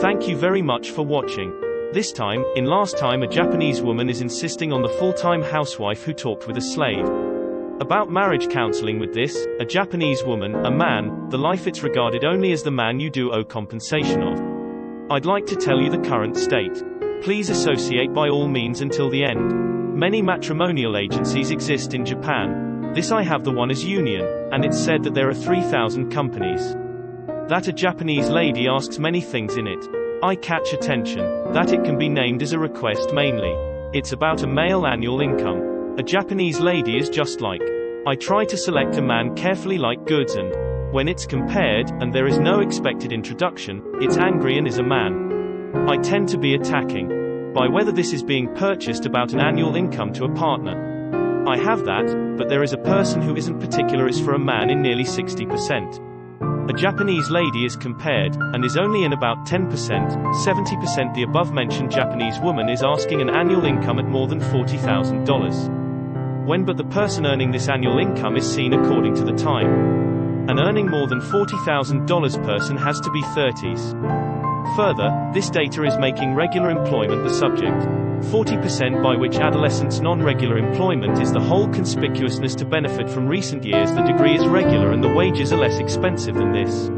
Thank you very much for watching. This time, in last time, a Japanese woman is insisting on the full-time housewife who talked with a slave. About marriage counseling with this, a Japanese woman, a man, the life it's regarded only as the man you do owe compensation of. I'd like to tell you the current state. Please associate by all means until the end. Many matrimonial agencies exist in Japan. This I have the one as Union, and it's said that there are 3,000 companies. That a Japanese lady asks many things in it. I catch attention. That it can be named as a request mainly. It's about a male annual income. A Japanese lady is just like. I try to select a man carefully like goods, and when it's compared, and there is no expected introduction, it's angry and is a man. I tend to be attacking. By whether this is being purchased about an annual income to a partner. I have that, but there is a person who isn't particular is for a man in nearly 60%. A Japanese lady is compared, and is only in about 10%, 70%. The above-mentioned Japanese woman is asking an annual income at more than $40,000. When but the person earning this annual income is seen according to the time. An earning more than $40,000 person has to be 30s. Further, this data is making regular employment the subject. 40%, by which adolescents' non-regular employment is the whole conspicuousness to benefit from recent years. The degree is regular and the wages are less expensive than this.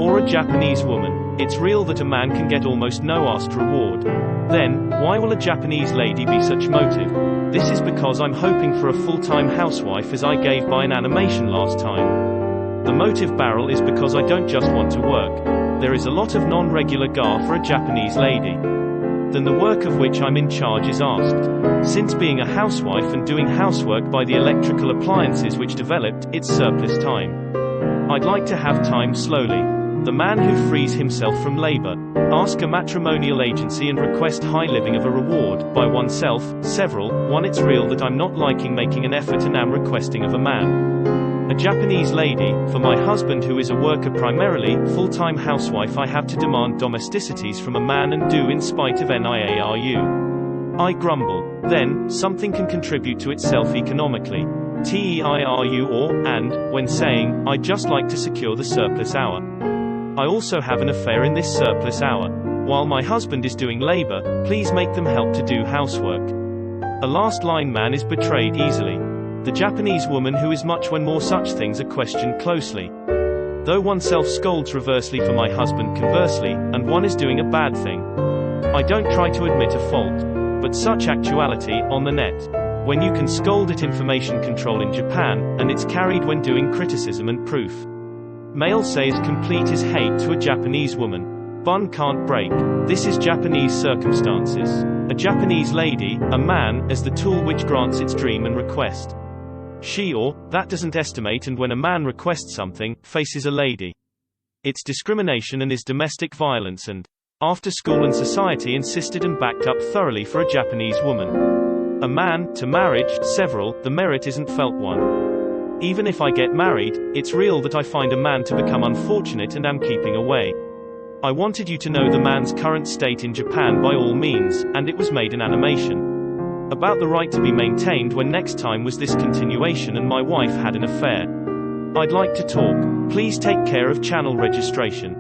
Or a Japanese woman. It's real that a man can get almost no asked reward. Then, why will a Japanese lady be such motive? This is because I'm hoping for a full-time housewife as I gave by an animation last time. The motive barrel is because I don't just want to work. There is a lot of non-regular gar for a Japanese lady. Then the work of which I'm in charge is asked. Since being a housewife and doing housework by the electrical appliances which developed, it's surplus time. I'd like to have time slowly. The man who frees himself from labor. Ask a matrimonial agency and request high living of a reward, by oneself, several, one it's real that I'm not liking making an effort and am requesting of a man. A Japanese lady, for my husband who is a worker primarily, full-time housewife I have to demand domesticities from a man and do in spite of NIARU. I grumble. Then, something can contribute to itself economically. TEIRU or, and, when saying, I'd just like to secure the surplus hour. I also have an affair in this surplus hour. While my husband is doing labor, please make them help to do housework. A last line man is betrayed easily. The Japanese woman who is much when more such things are questioned closely. Though oneself scolds reversely for my husband conversely, and one is doing a bad thing. I don't try to admit a fault. But such actuality, on the net. When you can scold at information control in Japan, and it's carried when doing criticism and proof. Male says complete is hate to a Japanese woman. Bun can't break. This is Japanese circumstances. A Japanese lady, a man, as the tool which grants its dream and request. She or, that doesn't estimate, and when a man requests something, faces a lady. It's discrimination and is domestic violence, and after school and society insisted and backed up thoroughly for a Japanese woman. A man, to marriage, several, the merit isn't felt one. Even if I get married, it's real that I find a man to become unfortunate and am keeping away. I wanted you to know the man's current state in Japan by all means, and it was made an animation. About the right to be maintained when next time was this continuation and my wife had an affair. I'd like to talk. Please take care of channel registration.